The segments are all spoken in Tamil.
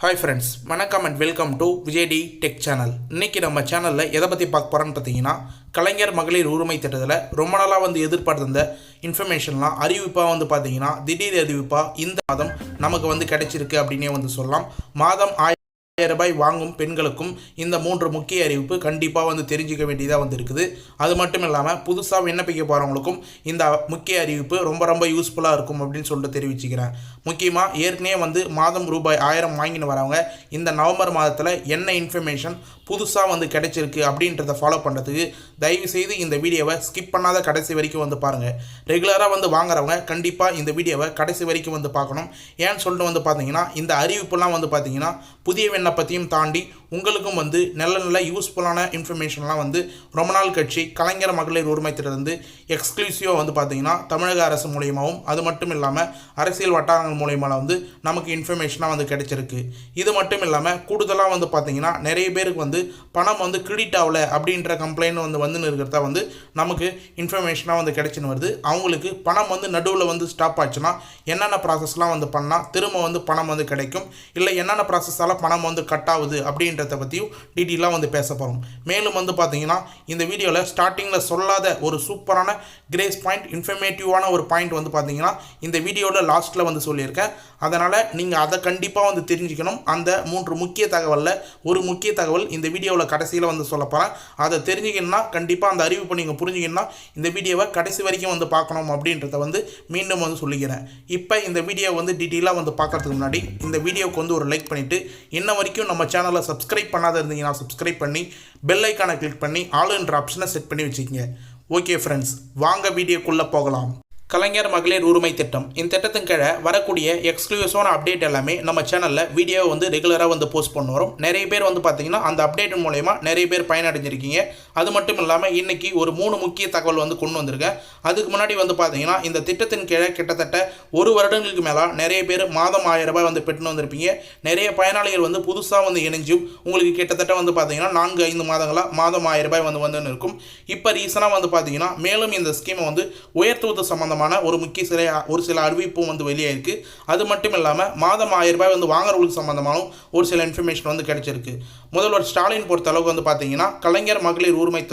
ஹாய் ஃப்ரெண்ட்ஸ், வணக்கம் and welcome to விஜய்டி tech channel. இன்றைக்கி நம்ம சேனலில் எதை பற்றி பார்க்க போகிறோன்னு பார்த்தீங்கன்னா, கலைஞர் மகளிர் உரிமை திட்டத்தில் ரொம்ப நாளாக எதிர்பார்த்திருந்த இன்ஃபர்மேஷன்லாம் அறிவிப்பாக பார்த்தீங்கன்னா திடீர் அறிவிப்பாக இந்த மாதம் நமக்கு கிடைச்சிருக்கு அப்படின்னே சொல்லலாம். மாதம் ரூபாய் வாங்கும் பெண்களுக்கும் இந்த 3 முக்கிய அறிவிப்பு கண்டிப்பாக தெரிஞ்சிக்க வேண்டியதாக இருக்குது. அது மட்டும் இல்லாமல் புதுசாக விண்ணப்பிக்க போகிறவங்களுக்கும் இந்த முக்கிய அறிவிப்பு ரொம்ப ரொம்ப யூஸ்ஃபுல்லாக இருக்கும் அப்படின்னு சொல்லிட்டு தெரிவிச்சுக்கிறேன். முக்கியமாக ஏற்கனவே மாதம் ரூபாய் 1000 வாங்கின்னு வரவங்க இந்த நவம்பர் மாதத்தில் என்ன இன்ஃபர்மேஷன் புதுசாக கிடைச்சிருக்கு அப்படின்றத ஃபாலோ பண்ணுறதுக்கு தயவுசெய்து இந்த வீடியோவை ஸ்கிப் பண்ணாத கடைசி வரைக்கும் பாருங்கள். ரெகுலராக வாங்குறவங்க கண்டிப்பாக இந்த வீடியோவை கடைசி வரைக்கும் பார்க்கணும். ஏன்னு சொல்லிட்டு பார்த்தீங்கன்னா இந்த அறிவிப்புலாம் பார்த்தீங்கன்னா புதிய விண்ணப்பத்தையும் தாண்டி உங்களுக்கும் நல்ல யூஸ்ஃபுல்லான இன்ஃபர்மேஷன்லாம் ரொம்ப நாள் கட்சி கலைஞர் மகளிர் உரிமை திட்டத்திலிருந்து எக்ஸ்க்ளூசிவாக பார்த்தீங்கன்னா தமிழக அரசு மூலியமாகவும் அது மட்டும் இல்லாமல் அரசியல் வட்டாரங்கள் மூலியமாக நமக்கு இன்ஃபர்மேஷனாக கிடைச்சிருக்கு. இது மட்டும் இல்லாமல் கூடுதலாக பார்த்தீங்கன்னா நிறைய பேருக்கு பணம் கிரெடிட் ஆகலை அப்படின்ற கம்ப்ளைண்ட் வந்து இருக்கிறதா நமக்கு இன்ஃபர்மேஷனாக கிடைச்சின்னு வருது. அவங்களுக்கு பணம் நடுவில் ஸ்டாப் ஆச்சுன்னா என்னென்ன ப்ராசஸ்லாம் பண்ணால் திரும்ப பணம் கிடைக்கும், இல்லை என்னென்ன ப்ராசஸால் பணம் கட் ஆகுது அப்படின்றத பற்றியும் டீட்டெயிலாக பேச போகிறோம். மேலும் பார்த்தீங்கன்னா இந்த வீடியோவில் ஸ்டார்டிங்கில் சொல்லாத ஒரு சூப்பரான கிரேஸ் பாயிண்ட், இன்ஃபர்மேட்டிவான ஒரு பாயிண்ட் பார்த்தீங்கன்னா இந்த வீடியோவில் லாஸ்ட்டில் சொல்லியிருக்கேன். அதனால் நீங்கள் அதை கண்டிப்பாக தெரிஞ்சுக்கணும். அந்த 3 முக்கிய தகவலில் ஒரு முக்கிய தகவல் இந்த வீடியோவில் கடைசியில் சொல்ல போகிறேன். அதை தெரிஞ்சுக்கணுன்னா கண்டிப்பாக அந்த அறிவிப்பை நீங்கள் புரிஞ்சுக்கணுன்னா இந்த வீடியோவை கடைசி வரைக்கும் பார்க்கணும் அப்படின்றத மீண்டும் சொல்லிக்கிறேன். இப்போ இந்த வீடியோ டீட்டெயிலாக பார்க்கறதுக்கு முன்னாடி இந்த வீடியோவுக்கு ஒரு லைக் பண்ணிவிட்டு இன்ன வரைக்கும் நம்ம சேனலை சப்ஸ்கிரைப் பண்ணாத இருந்தீங்கன்னா சப்ஸ்கிரைப் பண்ணி பெல் ஐக்கானை கிளிக் பண்ணி ஆல்ன்ற ஆப்ஷனை செட் பண்ணி வச்சுக்கோங்க. ஓகே ஃப்ரெண்ட்ஸ், வாங்க வீடியோக்குள்ளே போகலாம். கலைஞர் மகளிர் உரிமை திட்டம், இந்த திட்டத்தின் கீழே வரக்கூடிய எக்ஸ்க்ளூசிவான அப்டேட் எல்லாமே நம்ம சேனலில் வீடியோ ரெகுலராக போஸ்ட் பண்ண வரும். நிறைய பேர் பார்த்தீங்கன்னா அந்த அப்டேட் மூலயமா நிறைய பேர் பயனடைஞ்சிருக்கீங்க. அது மட்டும் இல்லாமல் இன்றைக்கி ஒரு 3 முக்கிய தகவல் கொண்டு வந்திருக்கேன். அதுக்கு முன்னாடி பார்த்தீங்கன்னா இந்த திட்டத்தின் கீழே கிட்டத்தட்ட 1 வருடங்களுக்கு மேலே நிறைய பேர் மாதம் 1000 ரூபாய் பெற்று வந்திருப்பீங்க. நிறைய பயனாளிகள் புதுசாக இணைஞ்சும் உங்களுக்கு கிட்டத்தட்ட பார்த்தீங்கன்னா 4-5 மாதங்களாக மாதம் 1000 ரூபாய் வந்துன்னு இருக்கும். இப்போ ரீசனாக பார்த்தீங்கன்னா மேலும் இந்த ஸ்கீமை உயர்த்துவது சம்பந்தமாக ஒரு சில அறிவிப்பும் வெளியாயிருக்கு. அது மட்டும் இல்லாமல் மாதம் 1000 ரூபாய் வாங்குறவங்களுக்கு சம்பந்தமான ஒரு சில இன்ஃபர்மேஷன் கிடைச்சிருக்கு. முதல்வர் ஸ்டாலின் பொறுத்த அளவுக்கு பார்த்தீங்கன்னா கலைஞர் மகளிர் உரிமை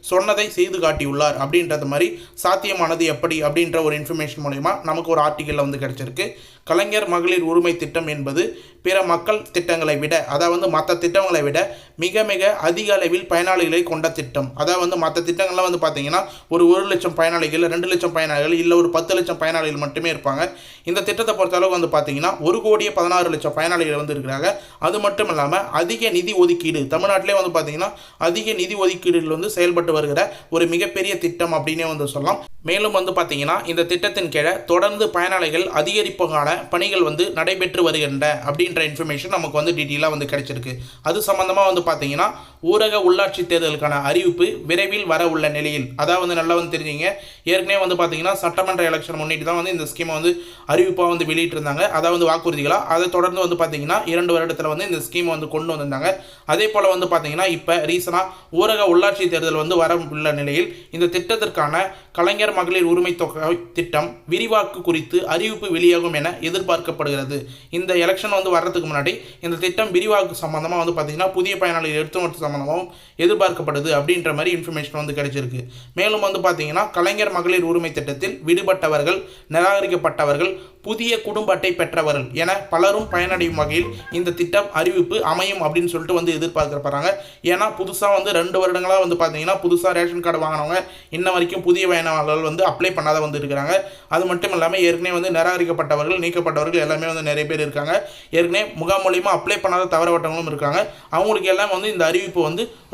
சொன்னதை செய்து காட்டியுள்ளார் அப்படின்றது மாதிரி சாத்தியமானது எப்படி அப்படின்ற ஒரு இன்ஃபர்மேஷன் மூலமா நமக்கு ஒரு ஆர்டிக்கலில் கிடைச்சிருக்கு. கலைஞர் மகளிர் உரிமை திட்டம் என்பது பிற மக்கள் திட்டங்களை விட, அதாவது மற்ற திட்டங்களை விட மிக மிக அதிக அளவில் பயனாளிகளை கொண்ட திட்டம். அதாவது மற்ற திட்டங்கள்லாம் பார்த்தீங்கன்னா ஒரு 1 லட்சம் பயனாளிகள், 2 லட்சம் பயனாளிகள், இல்லை ஒரு 10 லட்சம் பயனாளிகள் மட்டுமே இருப்பாங்க. இந்த திட்டத்தை பொறுத்த அளவுக்கு பார்த்தீங்கன்னா 1,16,00,000 பயனாளிகள் இருக்கிறாங்க. அது மட்டும் இல்லாமல் அதிக நிதி ஒதுக்கீடு, தமிழ்நாட்டிலே பார்த்தீங்கன்னா அதிக நிதி ஒதுக்கீடுகள் செயல்பட்டு வருகிற ஒரு மிகப்பெரிய திட்டம் அப்படின்னே சொல்லலாம். மேலும் பார்த்தீங்கன்னா இந்த திட்டத்தின் கீழே தொடர்ந்து பயனாளிகள் அதிகரிப்புக்கான பணிகள் நடைபெற்று வருகின்ற அப்படின்ற இன்ஃபர்மேஷன் நமக்கு டீட்டெயிலாக கிடைச்சிருக்கு. அது சம்பந்தமாக பார்த்தீங்கன்னா ஊரக உள்ளாட்சி தேர்தலுக்கான அறிவிப்பு விரைவில் வர உள்ள நிலையில், அதாவது நல்லா தெரிஞ்சுங்க, ஏற்கனவே பார்த்தீங்கன்னா சட்டமன்ற எலெக்ஷன் முன்னிட்டு தான் இந்த ஸ்கீமை அறிவிப்பாக வெளியிட்டிருந்தாங்க, அதாவது வாக்குறுதிகளாக. அதை தொடர்ந்து பார்த்தீங்கன்னா 2 வருடத்தில் இந்த ஸ்கீமை கொண்டு வந்திருந்தாங்க. அதே போல் பார்த்தீங்கன்னா இப்போ ரீசனாக ஊரக உள்ளாட்சி தேர்தல் வர உள்ள நிலையில் இந்த திட்டத்திற்கான கலைஞர் மகளிர் உரிமை தொகை திட்டம் விரிவாக்கு குறித்து அறிவிப்பு வெளியாகும் என எதிர்பார்க்கப்படுகிறது. இந்த எலெக்ஷன் வர்றதுக்கு முன்னாடி இந்த திட்டம் விரிவாக்கு சம்பந்தமாக பார்த்தீங்கன்னா புதிய பயனாளிகள் எடுத்து சம்பந்தமாகவும் எதிர்பார்க்கப்படுது அப்படின்ற மாதிரி இன்ஃபர்மேஷன் கிடைச்சிருக்கு. மேலும் பார்த்தீங்கன்னா கலைஞர் மகளிர் உரிமை திட்டத்தில் விடுபட்டவர்கள், நிராகரிக்கப்பட்டவர்கள், புதிய குடும்ப அட்டை பெற்றவர்கள் என பலரும் பயனடையும் வகையில் இந்த திட்டம் அறிவிப்பு அமையும் அப்படின்னு சொல்லிட்டு எதிர்பார்க்கப்படுறாங்க. ஏன்னா புதுசாக 2 வருடங்களாக பார்த்தீங்கன்னா புதுசாக ரேஷன் கார்டு வாங்கினவங்க இன்ன வரைக்கும் புதிய பயனாளர்கள் அப்ளை பண்ணாத இருக்கிறாங்க. அது மட்டும் இல்லாமல் ஏற்கனவே நிராகரிக்கப்பட்டவர்கள், நீக்கப்பட்டவர்கள் எல்லாமே நிறைய பேர் இருக்காங்க. ஏற்கனவே முகாம் மூலியமாக அப்ளை பண்ணாத தவறவட்டவங்களும் இருக்காங்க. அவங்களுக்கு எல்லாம் இந்த அறிவிப்பு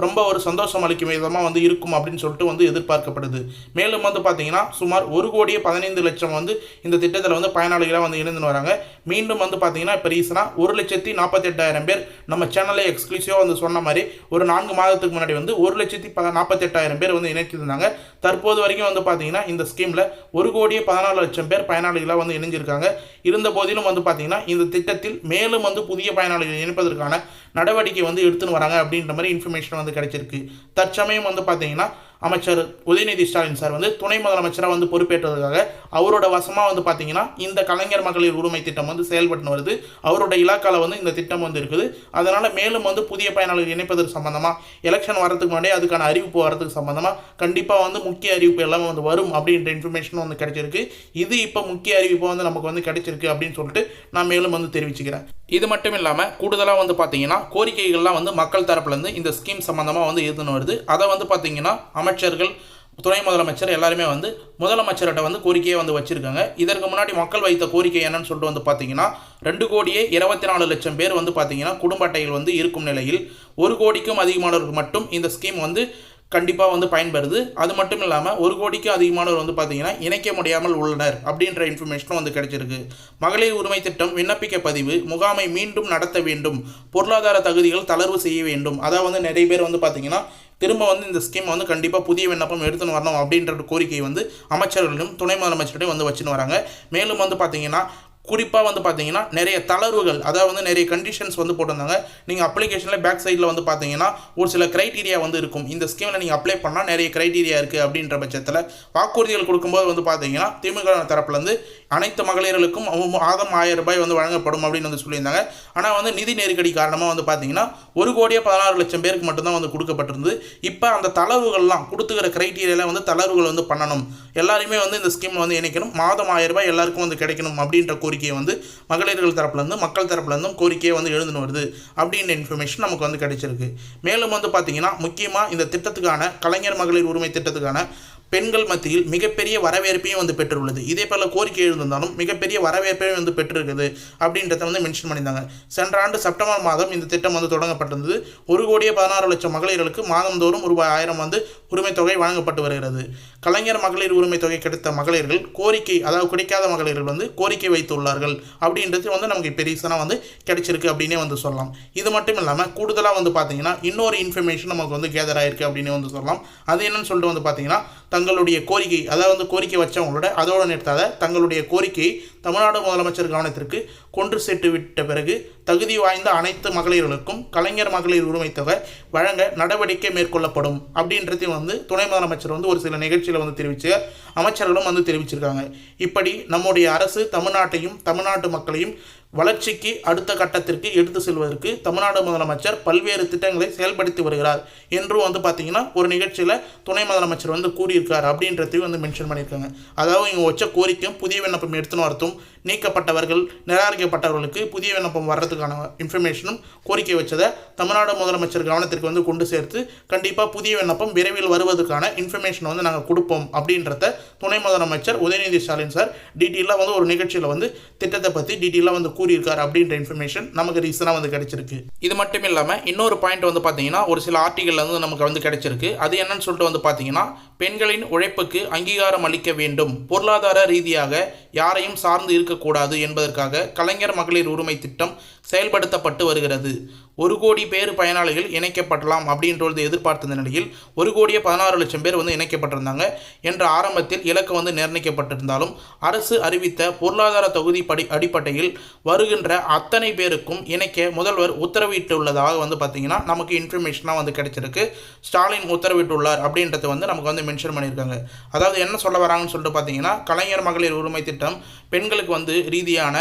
ரொம்ப ஒரு சந்தோஷம் அளிக்கும் விதமாக இருக்கும் அப்படின்னு சொல்லிட்டு எதிர்பார்க்கப்படுது. மேலும் பார்த்தீங்கன்னா சுமார் 1,15,00,000 இந்த திட்டத்தில் பயனாளிகளாக இணைந்து வராங்க. மீண்டும் பார்த்தீங்கன்னா இப்போ ரீசனாக 1,48,000 பேர் நம்ம சேனலை எக்ஸ்க்ளூசிவாக சொன்ன மாதிரி ஒரு 4 மாதத்துக்கு முன்னாடி 1,48,000 பேர் இணைச்சிருந்தாங்க. தற்போது வரைக்கும் பார்த்தீங்கன்னா இந்த ஸ்கீமில் 1,14,00,000 பேர் பயனாளிகளாக இணைஞ்சிருக்காங்க. இருந்த போதிலும் பார்த்தீங்கன்னா இந்த திட்டத்தில் மேலும் புதிய பயனாளிகள் இணைப்பதற்கான நடவடிக்கை எடுத்துன்னு வராங்க அப்படின்ற மாதிரி இன்ஃபர்மேஷன் கிடைச்சிருக்கு. தற்சமயம் பார்த்தீங்கன்னா அமைச்சர் உதயநிதி ஸ்டாலின் சார் வந்து துணை முதலமைச்சராக வந்து பொறுப்பேற்றதுக்காக அவரோட வசமாக வந்து பார்த்தீங்கன்னா இந்த கலைஞர் மகளிர் உரிமை திட்டம் வந்து செயல்பட்டு வருது. அவரோட இலாக்காவில் வந்து இந்த திட்டம் வந்து இருக்குது. அதனால் மேலும் வந்து புதிய பயனாளர்கள் இணைப்பதற்கு சம்பந்தமாக எலெக்ஷன் வரதுக்கு முன்னாடியே அதுக்கான அறிவிப்பு வரதுக்கு சம்பந்தமாக கண்டிப்பாக வந்து முக்கிய அறிவிப்பு எல்லாமே வந்து வரும் அப்படின்ற இன்ஃபர்மேஷன் வந்து கிடைச்சிருக்கு. இது இப்போ முக்கிய அறிவிப்பு வந்து நமக்கு வந்து கிடைச்சிருக்கு அப்படின்னு சொல்லிட்டு நான் மேலும் வந்து தெரிவிச்சுக்கிறேன். இது மட்டும் இல்லாமல் கூடுதலாக வந்து பார்த்தீங்கன்னா கோரிக்கைகள்லாம் வந்து மக்கள் தரப்புலேருந்து இந்த ஸ்கீம் சம்பந்தமாக வந்து எழுதுன்னு வருது. அதை வந்து பார்த்தீங்கன்னா அமைச்சர்கள் துணை முதலமைச்சர் எல்லாருமே வந்து முதலமைச்சர்கிட்ட வந்து கோரிக்கையை வந்து வச்சுருக்காங்க. இதற்கு முன்னாடி மக்கள் வைத்த கோரிக்கை என்னன்னு சொல்லிட்டு வந்து பார்த்தீங்கன்னா 2,24,00,000 பேர் வந்து பார்த்தீங்கன்னா குடும்ப அட்டைகள் வந்து இருக்கும் நிலையில் 1 கோடிக்கும் அதிகமானவருக்கு மட்டும் இந்த ஸ்கீம் வந்து கண்டிப்பாக வந்து பயன்படுது. அது மட்டும் இல்லாமல் 1 கோடிக்கும் அதிகமானவர் வந்து பார்த்தீங்கன்னா இணைக்க முடியாமல் உள்ளனர் அப்படின்ற இன்ஃபர்மேஷனும் வந்து கிடைச்சிருக்கு. மகளிர் உரிமை திட்டம் விண்ணப்பிக்க பதிவு முகாமை மீண்டும் நடத்த வேண்டும், பொருளாதார தகுதிகள் தளர்வு செய்ய வேண்டும். அதாவது வந்து நிறைய பேர் வந்து பார்த்தீங்கன்னா திரும்ப வந்து இந்த ஸ்கீம் வந்து கண்டிப்பாக புதிய விண்ணப்பம் எடுத்துன்னு வரணும் அப்படின்ற கோரிக்கை வந்து அமைச்சர்களும் துணை முதலமைச்சர்கிட்டையும் வந்து வச்சுன்னு வராங்க. மேலும் வந்து பார்த்தீங்கன்னா குறிப்பாக வந்து பார்த்தீங்கன்னா நிறைய தளர்வுகள், அதாவது வந்து நிறைய கண்டிஷன்ஸ் வந்து போட்டிருந்தாங்க. நீங்கள் அப்ளிகேஷனில் பேக் சைடில் வந்து பார்த்தீங்கன்னா ஒரு சில க்ரைட்டீரியா வந்து இருக்கும். இந்த ஸ்கீமில் நீங்கள் அப்ளை பண்ணால் நிறைய க்ரைட்டீரியா இருக்குது அப்படின்ற பட்சத்தில் வாக்குறுதிகள் கொடுக்கும்போது வந்து பார்த்தீங்கன்னா திமுக தரப்புலேருந்து அனைத்து மகளிர்களுக்கும் மாதம் 1000 ரூபாய் வந்து வழங்கப்படும் அப்படின்னு வந்து சொல்லியிருந்தாங்க. ஆனால் வந்து நிதி நெருக்கடி காரணமாக வந்து பார்த்தீங்கன்னா 1,16,00,000 பேருக்கு மட்டும்தான் வந்து கொடுக்கப்பட்டிருந்தது. இப்போ அந்த தளர்வுகள்லாம் கொடுத்துக்கிற க்ரைட்டீரியாவில் வந்து தளர்வுகள் வந்து பண்ணணும், எல்லாருமே வந்து இந்த ஸ்கீமில் வந்து இணைக்கணும், மாதம் 1000 ரூபாய் எல்லாருக்கும் வந்து கிடைக்கணும் அப்படின்ற கோரிக்கையை வந்து மகளிர்கள் தரப்புலேருந்து மக்கள் தரப்புலேருந்தும் கோரிக்கையை வந்து எழுதுன்னு வருது அப்படின்ற இன்ஃபர்மேஷன் நமக்கு வந்து கிடைச்சிருக்கு. மேலும் வந்து பார்த்தீங்கன்னா முக்கியமாக இந்த திட்டத்துக்கான கலைஞர் மகளிர் உரிமை திட்டத்துக்கான பெண்கள் மத்தியில் மிகப்பெரிய வரவேற்பையும் வந்து பெற்றுள்ளது. இதே போல கோரிக்கை எழுந்திருந்தாலும் மிகப்பெரிய வரவேற்பையும் வந்து பெற்றிருக்குது அப்படின்றத வந்து மென்ஷன் பண்ணியிருந்தாங்க. சென்ற ஆண்டு செப்டம்பர் மாதம் இந்த திட்டம் வந்து தொடங்கப்பட்டிருந்தது. 1,16,00,000 மகளிர்களுக்கு மாதந்தோறும் ரூபாய் 1000 வந்து உரிமை தொகை வழங்கப்பட்டு வருகிறது. கலைஞர் மகளிர் உரிமை தொகை கிடைத்த மகளிர்கள் கோரிக்கை, அதாவது கிடைக்காத மகளிர்கள் வந்து கோரிக்கை வைத்துள்ளார்கள் அப்படின்றது வந்து நமக்கு இப்போ ரீசனாக வந்து கிடைச்சிருக்கு அப்படின்னே வந்து சொல்லலாம். இது மட்டும் இல்லாமல் கூடுதலாக வந்து பார்த்தீங்கன்னா இன்னொரு இன்ஃபர்மேஷன் நமக்கு வந்து கேதர் ஆயிருக்கு அப்படின்னு வந்து சொல்லலாம். அது என்னன்னு சொல்லிட்டு வந்து பார்த்தீங்கன்னா தங்களுடைய கோரிக்கை, அதாவது வந்து கோரிக்கை வச்சவங்களோட அதோடு நிறுத்தாத தங்களுடைய கோரிக்கையை தமிழ்நாடு முதலமைச்சர் கவனத்திற்கு கொண்டு சேர்த்து விட்ட பிறகு தகுதி வாய்ந்த அனைத்து மகளிர்களுக்கும் கலைஞர் மகளிர் உரிமை தொகை வழங்க நடவடிக்கை மேற்கொள்ளப்படும் அப்படின்றதையும் வந்து துணை முதலமைச்சர் வந்து ஒரு சில நிகழ்ச்சியில் வந்து தெரிவித்து அமைச்சர்களும் வந்து தெரிவிச்சிருக்காங்க. இப்படி நம்முடைய அரசு தமிழ்நாட்டையும் தமிழ்நாட்டு மக்களையும் வளர்ச்சிக்கு அடுத்த கட்டத்திற்கு எடுத்து செல்வதற்கு தமிழ்நாடு முதலமைச்சர் பல்வேறு திட்டங்களை செயல்படுத்தி வருகிறார் என்றும் வந்து பார்த்தீங்கன்னா ஒரு நிகழ்ச்சியில் துணை முதலமைச்சர் வந்து கூறியிருக்கார் அப்படின்றதையும் வந்து மென்ஷன் பண்ணியிருக்காங்க. அதாவது இவங்க வச்ச கோரிக்கையும் புதிய விண்ணப்பம் எடுத்துன்னு வரத்தும் நீக்கப்பட்டவர்கள் நிராகரிக்கப்பட்டவர்களுக்கு புதிய விண்ணப்பம் வர்றதுக்கான இன்ஃபர்மேஷனும் கோரிக்கை வச்சதை தமிழ்நாடு முதலமைச்சர் கவனத்திற்கு வந்து கொண்டு சேர்த்து கண்டிப்பாக புதிய விண்ணப்பம் விரைவில் வருவதற்கான இன்ஃபர்மேஷன் வந்து நாங்கள் கொடுப்போம் அப்படின்றத துணை முதலமைச்சர் உதயநிதி ஸ்டாலின் சார் டீட்டெயிலாக வந்து ஒரு நிகழ்ச்சியில் வந்து திட்டத்தை பற்றி டீட்டெயிலாக வந்து கூறியிருக்கார் அப்படின்ற இன்ஃபர்மேஷன் நமக்கு ரீசனாக வந்து கிடைச்சிருக்கு. இது மட்டும் இல்லாமல் இன்னொரு பாயிண்ட் வந்து பார்த்தீங்கன்னா ஒரு சில ஆர்டிகல் வந்து நமக்கு வந்து கிடைச்சிருக்கு. அது என்னன்னு சொல்லிட்டு வந்து பார்த்தீங்கன்னா பெண்களின் உழைப்புக்கு அங்கீகாரம் அளிக்க வேண்டும், பொருளாதார ரீதியாக யாரையும் சார்ந்து இருக்கக்கூடாது என்பதற்காக கலைஞர் மகளிர் உரிமை திட்டம் செயல்படுத்தப்பட்டு வருகிறது. 1 கோடி பேர் பயனாளிகள் இணைக்கப்படலாம் அப்படின்றது எதிர்பார்த்த நிலையில் 1,16,00,000 பேர் வந்து இணைக்கப்பட்டிருந்தாங்க என்ற ஆரம்பத்தில் இலக்கு வந்து நிர்ணயிக்கப்பட்டிருந்தாலும் அரசு அறிவித்த பொருளாதார தொகுதி அடிப்படையில் வருகின்ற அத்தனை பேருக்கும் இணைக்க முதல்வர் உத்தரவிட்டுள்ளதாக வந்து பார்த்தீங்கன்னா நமக்கு இன்ஃபர்மேஷனாக வந்து கிடைச்சிருக்கு. ஸ்டாலின் உத்தரவிட்டுள்ளார் அப்படின்றத வந்து நமக்கு வந்து மென்ஷன் பண்ணியிருக்காங்க. அதாவது என்ன சொல்ல வராங்கன்னு சொல்லிட்டு பார்த்தீங்கன்னா கலைஞர் மகளிர் உரிமை திட்டம் பெண்களுக்கு வந்து ரீதியான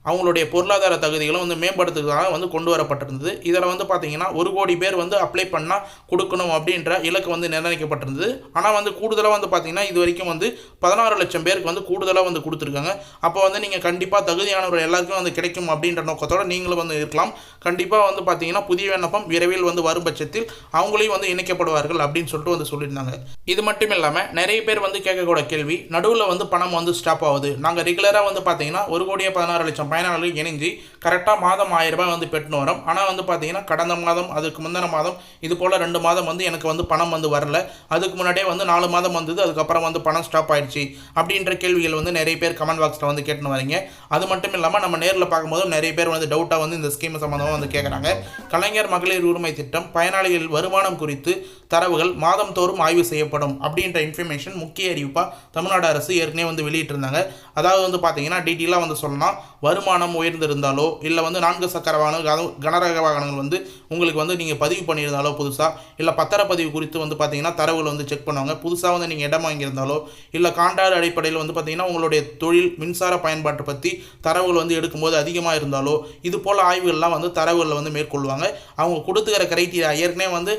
அவங்களுடைய பொருளாதார தகுதிகளும் வந்து மேம்படுத்துறதுக்காக வந்து கொண்டு வரப்பட்டிருந்தது. இதில் வந்து பார்த்தீங்கன்னா 1 கோடி பேர் வந்து அப்ளை பண்ணால் கொடுக்கணும் அப்படின்ற இலக்கு வந்து நிர்ணயிக்கப்பட்டிருந்தது. ஆனால் வந்து கூடுதலாக வந்து பார்த்தீங்கன்னா இது வரைக்கும் வந்து 16,00,000 பேருக்கு வந்து கூடுதலாக வந்து கொடுத்துருக்காங்க. அப்போ வந்து நீங்கள் கண்டிப்பாக தகுதியானவர்கள் எல்லாருக்கும் வந்து கிடைக்கும் அப்படின்ற நோக்கத்தோடு நீங்களும் வந்து இருக்கலாம். கண்டிப்பாக வந்து பார்த்தீங்கன்னா புதிய விண்ணப்பம் விரைவில் வந்து வரும் பட்சத்தில் அவங்களையும் வந்து இணைக்கப்படுவார்கள் அப்படின்னு சொல்லிட்டு வந்து சொல்லியிருந்தாங்க. இது மட்டும் இல்லாமல் நிறைய பேர் வந்து கேட்கக்கூட கேள்வி, நடுவில் வந்து பணம் வந்து ஸ்டாப் ஆகுது. நாங்கள் ரெகுலராக வந்து பார்த்தீங்கன்னா 1,16,00,000 பயனாளர்கள் இணைஞ்சு கரெக்டாக மாதம் 1000 ரூபாய் வந்து பெற்றுன்னு வரோம். ஆனால் வந்து பார்த்தீங்கன்னா கடந்த மாதம் அதுக்கு முந்தின மாதம் இது போல் 2 மாதம் வந்து எனக்கு வந்து பணம் வந்து வரல, அதுக்கு முன்னாடியே வந்து 4 மாதம் வந்தது, அதுக்கப்புறம் வந்து பணம் ஸ்டாப் ஆயிடுச்சு அப்படின்ற கேள்விகள் வந்து நிறைய பேர் கமெண்ட் பாக்ஸில் வந்து கேட்டுன்னு வரீங்க. அது மட்டும் இல்லாமல் நம்ம நேரில் பார்க்கும்போது நிறைய பேர் வந்து டவுட்டாக வந்து இந்த ஸ்கீம் சம்மந்தமாக வந்து கேட்குறாங்க. கலைஞர் மகளிர் உரிமை திட்டம் பயனாளிகள் வருமானம் குறித்து தரவுகள் மாதம் தோறும் ஆய்வு செய்யப்படும் அப்படின்ற இன்ஃபர்மேஷன் முக்கிய அறிவிப்பாக தமிழ்நாடு அரசு ஏற்கனவே வந்து வெளியிட்டிருந்தாங்க. அதாவது வந்து பார்த்தீங்கன்னா டீட்டெயிலாக வந்து சொல்லலாம், வருமானம் உயர்ந்திருந்தாலோ இல்லை வந்து 4 சக்கர வாகனம் கனரக வாகனங்கள் வந்து உங்களுக்கு வந்து நீங்கள் பதிவு பண்ணியிருந்தாலோ புதுசாக, இல்லை பத்திரப்பதிவு குறித்து வந்து பார்த்தீங்கன்னா தரவுகள் வந்து செக் பண்ணுவாங்க. புதுசாக வந்து நீங்கள் இடம் வாங்கியிருந்தாலோ இல்லை கான்ட்ராக்ட் அடிப்படையில் வந்து பார்த்தீங்கன்னா உங்களுடைய தொழில் மின்சார பயன்பாட்டை பற்றி தரவுகள் வந்து எடுக்கும்போது அதிகமாக இருந்தாலோ இது போல் ஆய்வுகள்லாம் வந்து தரவுகளில் வந்து மேற்கொள்வாங்க. அவங்க கொடுத்துக்கிற கிரைட்டீரியா ஏற்கனவே வந்து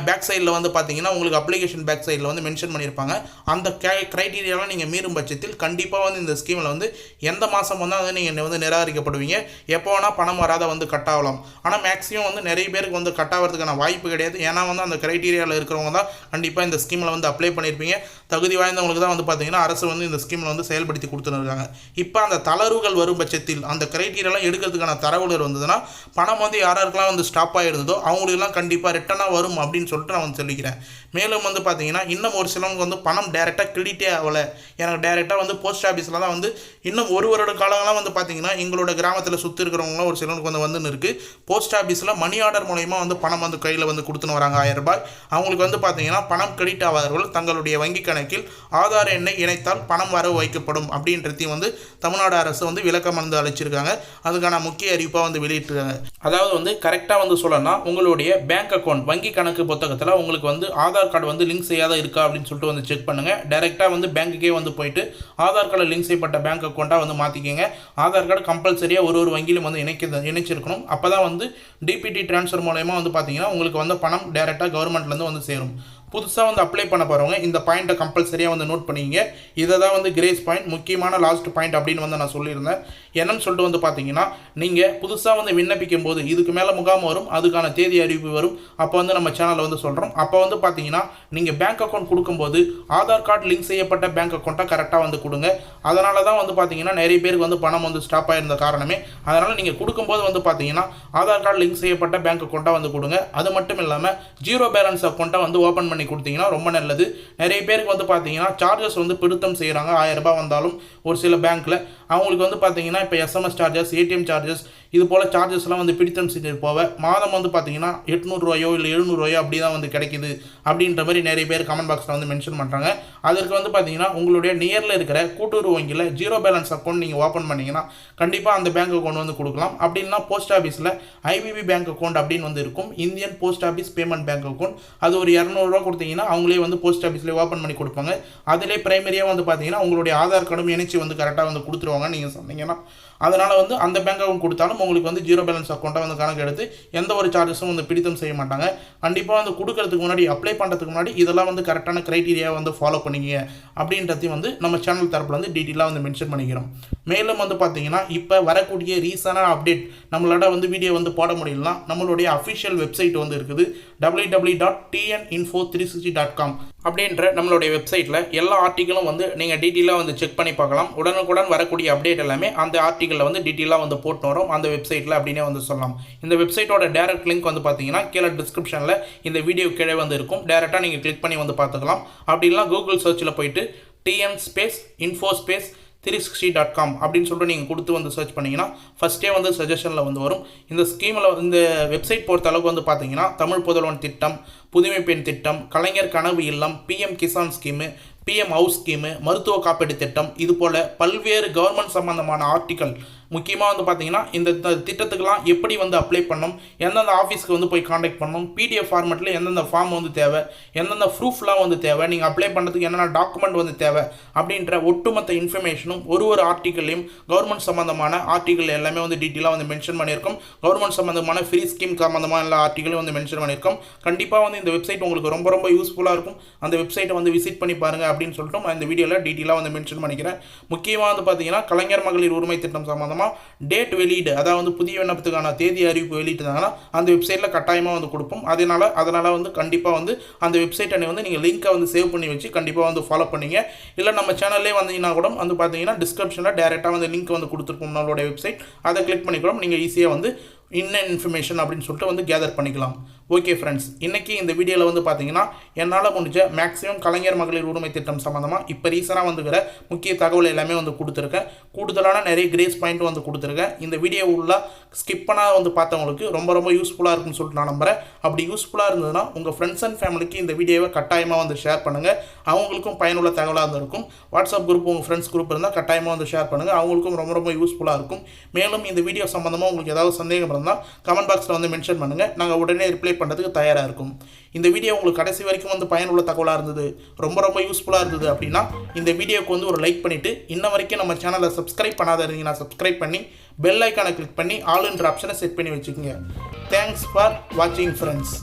பேக் சைடில் வந்து பார்த்தீங்கன்னா உங்களுக்கு அப்ளிகேஷன் பேக் சைடில் வந்து மென்ஷன் பண்ணியிருப்பாங்க. அந்த க்ரைட்டீரியாலாம் நீங்கள் மீறும் பட்சத்தில் கண்டிப்பாக வந்து இந்த ஸ்கீமில் வந்து எந்த மாதம் வந்தால் வந்து நீங்கள் வந்து நிராகரிக்கப்படுவீங்க. எப்போ வேணால் பணம் வராத வந்து கட் ஆகலாம். ஆனால் மேக்ஸிமம் வந்து நிறைய பேருக்கு வந்து கட் ஆகிறதுக்கான வாய்ப்பு கிடையாது. ஏன்னா வந்து அந்த க்ரைட்டீரியாவில் இருக்கிறவங்க தான் கண்டிப்பாக இந்த ஸ்கீமில் வந்து அப்ளை பண்ணியிருப்பீங்க. தகுதி வாய்ந்தவங்களுக்கு தான் வந்து பார்த்தீங்கன்னா அரசு வந்து இந்த ஸ்கீமில் வந்து செயல்படுத்தி கொடுத்துருக்காங்க. இப்போ அந்த தளர்வுகள் வரும் பட்சத்தில் அந்த க்ரைட்டீரியாலாம் எடுக்கிறதுக்கான தரவுகள் வந்ததுன்னா பணம் வந்து யாருக்கெல்லாம் வந்து ஸ்டாப் ஆகிருந்ததோ அவங்களுக்குலாம் கண்டிப்பாக ரிட்டனாக வரும் அப்படின்னு சொல்லிட்டு நான் வந்து சொல்லிக்கிறேன். மேலும் வந்து பார்த்தீங்கன்னா இன்னும் ஒரு சிலவங்க வந்து பணம் டேரெக்டாக கிரெடிட்டே ஆகலை, எனக்கு டேரெக்டாக வந்து போஸ்ட் ஆஃபீஸில் தான் வந்து இன்னும் ஒரு வருட காலங்களாம் வந்து பார்த்தீங்கன்னா எங்களோட கிராமத்தில் சுற்றி இருக்கிறவங்களாம் ஒரு சிலருக்கு வந்துன்னு இருக்குது. போஸ்ட் ஆஃபீஸில் மணி ஆர்டர் மூலயமா வந்து பணம் வந்து கையில் வந்து கொடுத்துன்னு வராங்க 1000 ரூபாய். அவங்களுக்கு வந்து பார்த்தீங்கன்னா பணம் கிரெடிட் ஆகாதவர்கள் தங்களுடைய வங்கி கணக்கில் ஆதார் எண்ணை இணைத்தால் பணம் வரவு வைக்கப்படும் அப்படின்றதையும் வந்து தமிழ்நாடு அரசு வந்து விளக்கம் வந்து அளிச்சிருக்காங்க. அதுக்கான முக்கிய அறிவிப்பாக வந்து வெளியிட்டிருக்காங்க. அதாவது வந்து கரெக்டாக வந்து சொல்லணும்னா உங்களுடைய பேங்க் அக்கௌண்ட் வங்கி கணக்கு புத்தகத்தில் உங்களுக்கு வந்து ஆதார் கார்டு வந்து லிங்க் செய்யாத இருக்கா அப்படின்னு சொல்லிட்டு வந்து செக் பண்ணுங்கள். டைரெக்டாக வந்து பேங்க்குக்கே வந்து போயிட்டு ஆதார் கார்டு லிங்க் செய்யப்பட்ட பேங்க் அக்கௌண்ட்டாக வந்து மாற்றிக்கங்க. ஆதார் கார்டு கம்பல்சரியாக ஒரு வங்கியிலும் வந்து இணைச்சிருக்கணும். அப்போ தான் வந்து டிபிடி ட்ரான்ஸ்ஃபர் மூலயமா வந்து பார்த்தீங்கன்னா உங்களுக்கு வந்து பணம் டைரெக்டாக கவர்மெண்ட்லேருந்து வந்து சேரும். புதுசாக வந்து அப்ளை பண்ண போகிறவங்க இந்த பாயிண்ட்டை கம்பல்சரியாக வந்து நோட் பண்ணிங்க. இதை தான் வந்து கிரேஸ் பாயிண்ட், முக்கியமான லாஸ்ட் பாயிண்ட் அப்படின்னு வந்து நான் சொல்லியிருந்தேன். என்னன்னு சொல்லிட்டு வந்து பார்த்தீங்கன்னா நீங்கள் புதுசாக வந்து விண்ணப்பிக்கும் போது இதுக்கு மேலே முகாம் வரும், அதுக்கான தேதி அறிவிப்பு வரும். அப்போ வந்து நம்ம சேனலில் வந்து சொல்கிறோம். அப்போ வந்து பார்த்தீங்கன்னா நீங்கள் பேங்க் அக்கௌண்ட் கொடுக்கும்போது ஆதார் கார்டு லிங்க் செய்யப்பட்ட பேங்க் அக்கௌண்ட்டாக கரெக்டாக வந்து கொடுங்க. அதனால தான் வந்து பார்த்தீங்கன்னா நிறைய பேருக்கு வந்து பணம் வந்து ஸ்டாப் ஆகிருந்த காரணமே. அதனால் நீங்கள் கொடுக்கும்போது வந்து பார்த்தீங்கன்னா ஆதார் கார்டு லிங்க் செய்யப்பட்ட பேங்க் அக்கௌண்ட்டாக வந்து கொடுங்க. அது மட்டும் இல்லாமல் ஜீரோ பேலன்ஸ் அக்கௌண்ட்டை வந்து ஓப்பன் பண்ணி கொடுத்தீங்கன்னா ரொம்ப நல்லது. நிறைய பேருக்கு வந்து பார்த்தீங்கன்னா சார்ஜஸ் வந்து பிடித்தம் செய்கிறாங்க. 1000 ரூபாய் வந்தாலும் ஒரு சில பேங்க்கில் அவங்களுக்கு வந்து பார்த்தீங்கன்னா இப்போ SMS சார்ஜஸ், ATM சார்ஜஸ் இது போல் சார்ஜஸ்லாம் வந்து பிடித்தம் செஞ்சுட்டு போக மாதம் வந்து பார்த்தீங்கன்னா 800 ரூபாயோ இல்லை 700 ரூபாயோ அப்படி தான் வந்து கிடைக்குது அப்படின்ற மாதிரி நிறைய பேர் கமெண்ட் பாக்ஸில் வந்து மென்ஷன் பண்ணுறாங்க. அதற்கு வந்து பார்த்தீங்கன்னா உங்களுடைய நியரில் இருக்கிற கூட்டுறவு வங்கியில் ஜீரோ பேலன்ஸ் அக்கௌண்ட் நீங்கள் ஓப்பன் பண்ணிங்கன்னா கண்டிப்பாக அந்த பேங்க் அக்கௌண்ட் வந்து கொடுக்கலாம். அப்படின்னா போஸ்ட் ஆஃபீஸில் IBB பேங்க் அக்கௌண்ட் அப்படின்னு வந்து இருக்கும், Indian post office payment bank account. அது ஒரு 200 ரூபா கொடுத்தீங்கன்னா அவங்களே வந்து போஸ்ட் ஆஃபீஸ்லேயே ஓப்பன் பண்ணி கொடுப்பாங்க. அதிலே பிரைமரியாக வந்து பார்த்தீங்கன்னா உங்களுடைய ஆதார் கார்டும் இணைச்சி வந்து கரெக்டாக வந்து கொடுத்துருவாங்க நீங்கள் சொன்னீங்கன்னா. அதனால் வந்து அந்த பேங்க் அக்கௌண்ட் கொடுத்தாலும் உங்களுக்கு வந்து ஜீரோ பேலன்ஸ் அக்கௌண்ட்டை வந்து கணக்கு எடுத்து எந்த ஒரு சார்ஜஸும் வந்து பிடித்தம் செய்ய மாட்டாங்க. கண்டிப்பாக வந்து கொடுக்கறதுக்கு முன்னாடி அப்ளை பண்ணுறதுக்கு முன்னாடி இதெல்லாம் வந்து கரெக்டான க்ரைட்டீரியா வந்து ஃபாலோ பண்ணிங்க அப்படின்றதையும் வந்து நம்ம சேனல் தரப்பில் வந்து டீட்டெயிலாக வந்து மென்ஷன் பண்ணிக்கிறோம். மேலும் வந்து பார்த்தீங்கன்னா இப்போ வரக்கூடிய ரீசனான அப்டேட் நம்மளோட வந்து வீடியோ வந்து போட முடியலனா நம்மளுடைய அஃபிஷியல் வெப்சைட் வந்து இருக்குது www.tninfo360.com அப்படின்ற நம்மளுடைய வெப்சைட்டில் எல்லா ஆர்டிகளும் வந்து நீங்கள் டீட்டெயிலாக வந்து செக் பண்ணி பார்க்கலாம். உடனுக்குடன் வரக்கூடிய அப்டேட் எல்லாமே அந்த ஆர்டிகளில் வந்து டீட்டெயிலாக வந்து போட்டு வரும் அந்த வெப்சைட்டில் அப்படின்னே வந்து சொல்லலாம். இந்த வெப்சைட்டோட டேரக்ட் லிங்க் வந்து பார்த்தீங்கன்னா கீழே டிஸ்கிரிப்ஷனில் இந்த வீடியோ கீழே வந்து இருக்கும். டேரெக்டாக நீங்கள் கிளிக் பண்ணி வந்து பார்த்துக்கலாம். அப்படின்னா கூகுள் சர்ச்சில் போயிட்டு tn-info-360.com அப்படின்னு சொல்லிட்டு நீங்கள் கொடுத்து வந்து சர்ச் பண்ணிங்கன்னா ஃபஸ்ட்டே வந்து சஜஷனில் வந்து வரும். இந்த ஸ்கீமில் இந்த வெப்சைட் பொறுத்த அளவுக்கு வந்து பார்த்தீங்கன்னா தமிழ் புதல்வன் திட்டம், புதுமை பெண் திட்டம், கலைஞர் கனவு இல்லம், PM Kisan scheme, PM house scheme, மருத்துவ காப்பீடு திட்டம், இது போல் பல்வேறு கவர்மெண்ட் சம்பந்தமான ஆர்டிக்கல் முக்கியமாக வந்து பார்த்தீங்கன்னா இந்த திட்டத்துக்கெல்லாம் எப்படி வந்து அப்ளை பண்ணணும், எந்தெந்த ஆஃபீஸ்க்கு வந்து போய் காண்டாக்ட் பண்ணணும், PDF ஃபார்மெட்டில் எந்தெந்த ஃபார்ம் வந்து தேவை, எந்தெந்த ப்ரூஃப்லாம் வந்து தேவை, நீங்கள் அப்ளை பண்ணுறதுக்கு என்னென்ன டாக்குமெண்ட் வந்து தேவை அப்படின்ற ஒட்டுமொத்த இன்ஃபர்மேஷனும் ஒரு ஆர்டிக்கல்லையும் கவர்மெண்ட் சம்மந்தமான ஆர்டிக்கல் எல்லாமே வந்து டீட்டெயிலாக வந்து மென்ஷன் பண்ணியிருக்கோம். கவர்மெண்ட் சம்மந்தமான ஃப்ரீ ஸ்கீம் சம்மந்தமான எல்லா ஆர்டிக்கலையும் வந்து மென்ஷன் பண்ணியிருக்கோம். கண்டிப்பாக வந்து இந்த வெப்சைட் உங்களுக்கு ரொம்ப ரொம்ப யூஸ்ஃபுல்லாக இருக்கும். அந்த வெப்சைட்டை வந்து விசிட் பண்ணி பாருங்கள் அப்படின்னு சொல்லிட்டு நான் இந்த வீடியோவில் டீட்டெயிலாக வந்து மென்ஷன் பண்ணிக்கிறேன். முக்கியமாக வந்து பார்த்தீங்கன்னா கலைஞர் மகளிர் உரிமை திட்டம் சம்மந்தமாக டேட் வெளியீடு, அதாவது புதிய விண்ணப்பத்துக்கான தேதி அறிவிப்பு வெளியிட்டாங்கன்னா அந்த வெப்சைட்டில் கட்டாயமாக வந்து கொடுப்போம். அதனால் வந்து கண்டிப்பாக வந்து அந்த வெப்சைட்டை வந்து நீங்கள் லிங்க்கை வந்து சேவ் பண்ணி வச்சு கண்டிப்பாக வந்து ஃபாலோ பண்ணிங்க. இல்லை நம்ம சேனல்லே வந்தீங்கன்னா கூட வந்து பார்த்தீங்கன்னா டிஸ்கிரிப்ஷனில் டேரெக்டாக வந்து லிங்க் வந்து கொடுத்துருக்கோம் நம்மளோட வெப்சைட். அதை கிளிக் பண்ணிக்கிறோம். நீங்கள் ஈஸியாக வந்து இன்ஃபர்மேஷன் அப்படின்னு சொல்லிட்டு வந்து கேதர் பண்ணிக்கலாம். ஓகே ஃப்ரெண்ட்ஸ், இன்றைக்கி இந்த வீடியோவில் வந்து பார்த்தீங்கன்னா என்னால் முடிஞ்ச மேக்ஸிமம் கலைஞர் மகளிர் உரிமை திட்டம் சம்மந்தமாக இப்போ ரீசனாக வந்துக்கிற முக்கிய தகவல் எல்லாமே வந்து கொடுத்துருக்கேன். கூடுதலான நிறைய கிரேஸ் பாயிண்ட் வந்து கொடுத்துருக்கேன். இந்த வீடியோ உள்ள ஸ்கிப் பண்ணால் வந்து பார்த்தவங்களுக்கு ரொம்ப ரொம்ப யூஸ்ஃபுல்லாக இருக்குன்னு சொல்லிட்டு நான் நம்புகிறேன். அப்படி யூஸ்ஃபுல்லாக இருந்ததுன்னா உங்கள் ஃப்ரெண்ட்ஸ் அண்ட் ஃபேமிலிக்கு இந்த வீடியோவை கட்டாயமாக வந்து ஷேர் பண்ணுங்கள். அவங்களுக்கும் பயனுள்ள தகவலாக இருந்திருக்கும். வாட்ஸ்அப் குரூப் உங்கள் ஃப்ரெண்ட்ஸ் குரூப் இருந்தால் கட்டாயமாக வந்து ஷேர் பண்ணுங்கள். அவங்களுக்கும் ரொம்ப ரொம்ப யூஸ்ஃபுல்லாக இருக்கும். மேலும் இந்த வீடியோ சம்மந்தமாக உங்களுக்கு ஏதாவது சந்தேகம் இருந்தால் கமெண்ட் பாக்ஸில் வந்து மென்ஷன் பண்ணுங்கள். நாங்கள் உடனே ரிப்ளை பண்ணுறதுக்கு தயாராக இருக்கும். இந்த வீடியோ உங்களுக்கு கடைசி வரைக்கும் வந்து பயனுள்ள தகவலாக இருந்தது, ரொம்ப ரொம்ப யூஸ்ஃபுல்லாக இருந்தது அப்படின்னா இந்த வீடியோக்கு வந்து ஒரு லைக் பண்ணிவிட்டு இன்ன வரைக்கும் நம்ம சேனலை சப்ஸ்கிரைப் பண்ணாத இருந்தீங்கன்னா சப்ஸ்கிரைப் பண்ணி பெல் ஐக்கானை கிளிக் பண்ணி ஆல் என்ற ஆப்ஷனை செட் பண்ணி வச்சுக்கோங்க. தேங்க்ஸ் ஃபார் வாட்சிங் ஃப்ரெண்ட்ஸ்.